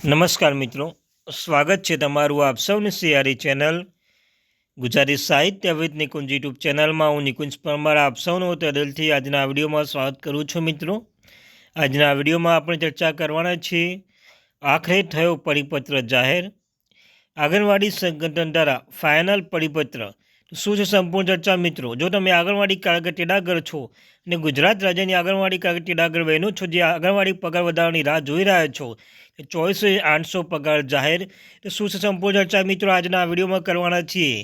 નમસ્કાર મિત્રો, સ્વાગત છે તમારું આપ સૌની સિયારી ચેનલ ગુજરાતી સાહિત્ય વિદ નિકુંજ યુટ્યુબ ચેનલમાં. હું નિકુંજ પરમાર આપ સૌનું દિલથી આજના વિડીયોમાં સ્વાગત કરું છું. મિત્રો, આજના વિડીયોમાં આપણે ચર્ચા કરવાના છીએ આખરે થયો પરિપત્ર જાહેર, આંગણવાડી સંગઠન દ્વારા ફાઇનલ પરિપત્ર. શું છે સંપૂર્ણ ચર્ચા? મિત્રો, જો તમે આંગણવાડી કાર્યકર તેડાગર છો અને ગુજરાત રાજ્યની આંગણવાડી કાર્યકર તેડાગર બહેનો છો જે આંગણવાડી પગાર વધારવાની રાહ જોઈ રહ્યા છો, 24,800 પગાર જાહેર. તો શું છે સંપૂર્ણ ચર્ચા? મિત્રો, આજના વિડીયોમાં કરવાના છીએ.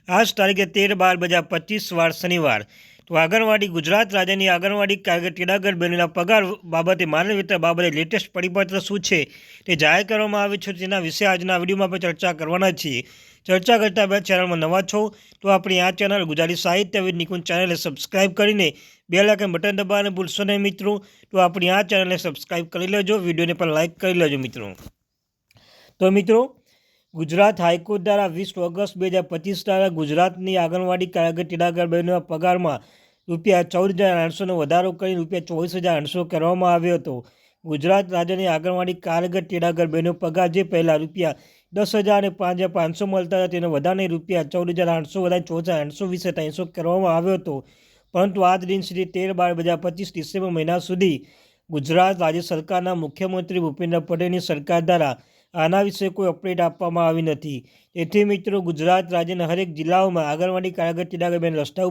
આજ તારીખે 13/12/2025 વાર શનિવાર. તો આંગણવાડી ગુજરાત રાજ્યની આંગણવાડી કાર્યકર તેડાગર બહેનોના પગાર બાબતે માનવ વેતન બાબતે લેટેસ્ટ પરિપત્ર શું છે તે જાહેર કરવામાં આવ્યું છે, તેના વિશે આજના વિડીયોમાં આપણે ચર્ચા કરવાના છીએ. ચર્ચા કરતા પહેલાં ચેનલમાં નવા છો તો આપણી આ ચેનલ ગુજરાતી સાહિત્ય વિદ નિકુંજ ચેનલને સબસ્ક્રાઈબ કરીને બેલ આઇકન બટન દબાવવાનું ભૂલશો નહીં. મિત્રો, તો આપણી આ ચેનલને સબસ્ક્રાઈબ કરી લેજો, વિડીયોને પણ લાઇક કરી લેજો. મિત્રો, તો મિત્રો, ગુજરાત હાઈકોર્ટ દ્વારા 20 ઓગસ્ટ 2025 ગુજરાતની આંગણવાડી કાર્યકર તેડાગર બહેનોના પગારમાં ₹14,800નો વધારો કરી ₹24,800 કરવામાં આવ્યો હતો. ગુજરાત રાજ્યની આંગણવાડી કાર્યકર તેડાગર બહેનો પગાર જે પહેલાં ₹10,000 અને ₹5,500 મળતા હતા તેનો વધારીને ₹14,800 વધારી ₹14,820 કરવામાં આવ્યો હતો. પરંતુ આજ દિન સુધી 13/12/2025 ડિસેમ્બર મહિના સુધી ગુજરાત રાજ્ય સરકારના મુખ્યમંત્રી ભૂપેન્દ્ર પટેલની સરકાર દ્વારા આના વિશે કોઈ અપડેટ આપવામાં આવી નથી. તેથી મિત્રો, ગુજરાત રાજ્યના હરેક જિલ્લાઓમાં આંગણવાડી કાર્યકર તેડાગર બહેન રસ્તા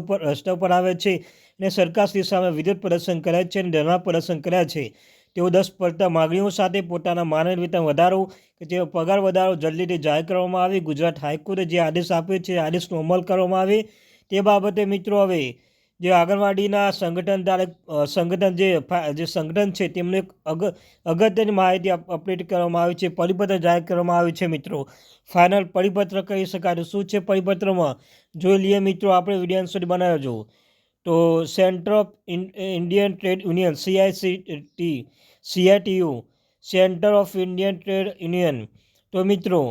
ઉપર આવે છે અને સરકારશ્રી સામે વિરોધ પ્રદર્શન કર્યા છે અને ધરણા પ્રદર્શન કર્યા છે. તેઓ 10 પડતા માગણીઓ સાથે પોતાના માનદ વેતન વધારો કે તેઓ પગાર વધારો જલ્દીથી જાહેર કરવામાં આવે, ગુજરાત હાઈકોર્ટે જે આદેશ આપ્યો છે આદેશનો અમલ કરવામાં આવે તે બાબતે મિત્રો હવે જે આંગણવાડીના સંગઠન છે તેમને એક અગત્યની માહિતી અપડેટ કરવામાં આવી છે, પરિપત્ર જાહેર કરવામાં આવ્યું છે. મિત્રો, ફાઇનલ પરિપત્ર કહી શકાય. શું છે પરિપત્રમાં જોઈ લઈએ. મિત્રો, આપણે વિડીયો અંત સુધી બનાવજો. તો centre of Indian trade union CITU centre of Indian trade union. તો મિત્રો,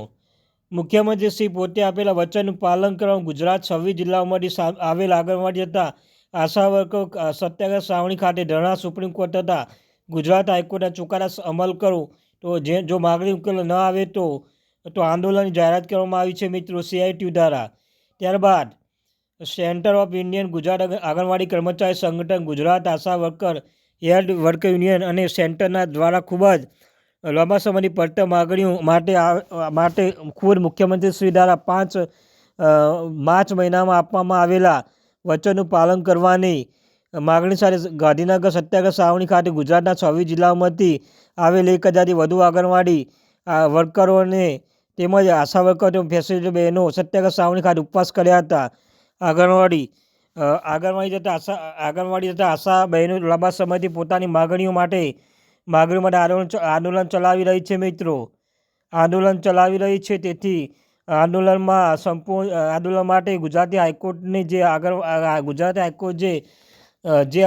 મુખ્યમંત્રી શ્રી પોતે આપેલા વચનનું પાલન કરવા ગુજરાત 26 જિલ્લાઓમાંથી આવેલ આંગણવાડી તથા આશા વર્કરો સત્યાગ્રહ સાવણી ખાતે ધરણા સુપ્રીમ કોર્ટ તથા ગુજરાત હાઈકોર્ટના ચુકાદા અમલ કરો. તો જો માગણી ઉકેલ ન આવે તો આંદોલનની જાહેરાત કરવામાં આવી છે. મિત્રો, CITU દ્વારા. ત્યારબાદ સેન્ટર ઓફ ઇન્ડિયન ગુજરાત આંગણવાડી કર્મચારી સંગઠન, ગુજરાત આશા વર્કર હેલ્થ વર્કર યુનિયન અને સેન્ટરના દ્વારા ખૂબ જ લાંબા સમયની પડતર માગણીઓ માટે ખુદ મુખ્યમંત્રી શ્રી દ્વારા 5 માર્ચ મહિનામાં આપવામાં આવેલા વચનનું પાલન કરવાની માગણી સાથે ગાંધીનગર સત્યાગ્રહ સાવણી ખાતે ગુજરાતના 26 જિલ્લાઓમાંથી આવેલ 1,000થી વધુ આંગણવાડી વર્કરોને તેમજ આશા વર્કરો ફેસિલિટી બહેનો સત્યાગ્રહ સાવણી ખાતે ઉપવાસ કર્યા હતા. આંગણવાડી તથા આશા બહેનો લાંબા સમયથી પોતાની માગણીઓ માટે આંદોલન ચલાવી રહી છે. મિત્રો, આંદોલન ચલાવી રહી છે. તેથી આંદોલન માટે ગુજરાતી હાઈકોર્ટની ગુજરાતી હાઈકોર્ટ જે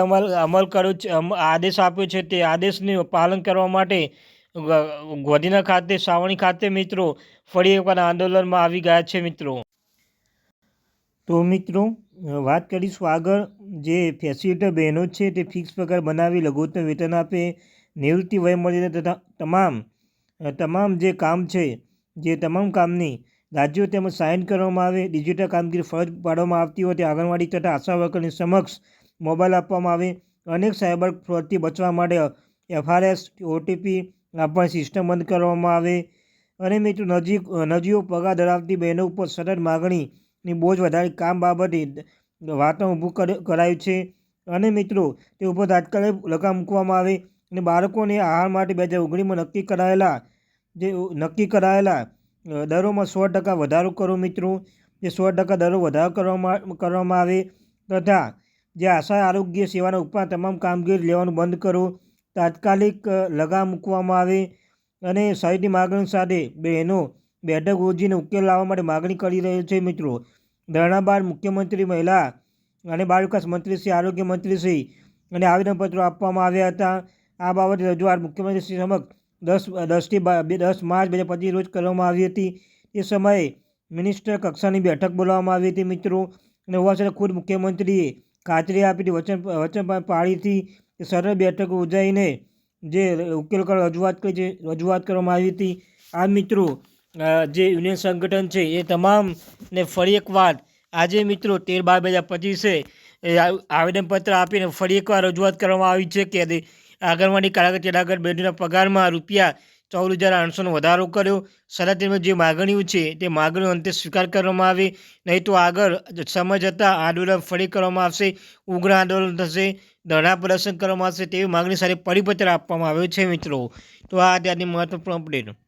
અમલ કર્યો છે, આદેશ આપ્યો છે, તે આદેશનું પાલન કરવા માટે ગાંધીનગર ખાતે સાવણી ખાતે મિત્રો ફરી એકવાર આંદોલનમાં આવી ગયા છે. મિત્રો, તો મિત્રો, વાત કરીશું આગળ. જે ફેસિલિટર બહેનો છે તે ફિક્સ પગાર બનાવી લઘુત્તમ વેતન આપે, નિવૃત્તિ વય મળીને તથા તમામ જે કામ છે જે તમામ કામની રાજ્યો તેમજ સાઇન કરવામાં આવે. ડિજિટલ કામગીરી ફરજ પાડવામાં આવતી હોય તે આંગણવાડી તથા આશા વર્કરની સમક્ષ મોબાઈલ આપવામાં આવે. અનેક સાયબર ફ્રોડથી બચવા માટે FRS OTP આપવાની સિસ્ટમ બંધ કરવામાં આવે. અને મિત્રો, નજીવો પગાર ધરાવતી બહેનો ઉપર સતત માગણીની બોજ વધારી કામ બાબતે વાતાવરણ ઊભું કરાયું છે. અને મિત્રો, તે ઉપર તાત્કાલિક લગામ મૂકવામાં આવે અને બાળકોને આહાર માટે 2019માં નક્કી કરાયેલા દરોમાં 100% વધારો કરો. મિત્રો, જે 100% દરો વધારો કરવામાં આવે તથા જે આશા આરોગ્ય સેવાના ઉપરાંત તમામ કામગીરી લેવાનું બંધ કરો, તાત્કાલિક લગામ મૂકવામાં આવે. અને સહિતની માગણી સાથે બહેનો બેઠક યોજીને ઉકેલ લાવવા માટે માગણી કરી રહી છે. મિત્રો, ધરણા બાદ મુખ્યમંત્રી, મહિલા અને બાળ વિકાસ મંત્રી શ્રી, આરોગ્ય મંત્રી શ્રી અને આવેદનપત્રો આપવામાં આવ્યા હતા. આ બાબતે રજૂઆત મુખ્યમંત્રી શ્રી સમક્ષ 10 માર્ચ 2025 રોજ કરવામાં આવી હતી. તે સમયે મિનિસ્ટર કક્ષાની બેઠક બોલાવવામાં આવી હતી. મિત્રો, અને હોવા છતાં ખુદ મુખ્યમંત્રીએ ખાતરી આપી હતી, વચન પાળી હતી કે સરળ બેઠક યોજાઈને જે ઉકેલ કરવા રજૂઆત કરવામાં આવી હતી આ મિત્રો જે યુનિયન સંગઠન છે એ તમામને ફરી એકવાર આજે મિત્રો 13/12/2025 એ આવેદનપત્ર આપીને ફરી એકવાર રજૂઆત કરવામાં આવી છે કે આંગણવાડી કાર્યકર તેડાગર બહેનોના પગારમાં ₹14,800નો વધારો કર્યો. સાથે તેમની જે માગણીઓ છે તે માગણીઓ અંતે સ્વીકાર કરવામાં આવે, નહીં તો આગળ સમય જતાં આંદોલન ફરી કરવામાં આવશે, ઉગ્ર આંદોલન થશે, ધરણા પ્રદર્શન કરવામાં આવશે તેવી માગણી સાથે પરિપત્ર આપવામાં આવ્યો છે મિત્રો. તો આ ત્યાંની મહત્વપૂર્ણ અપડેટ.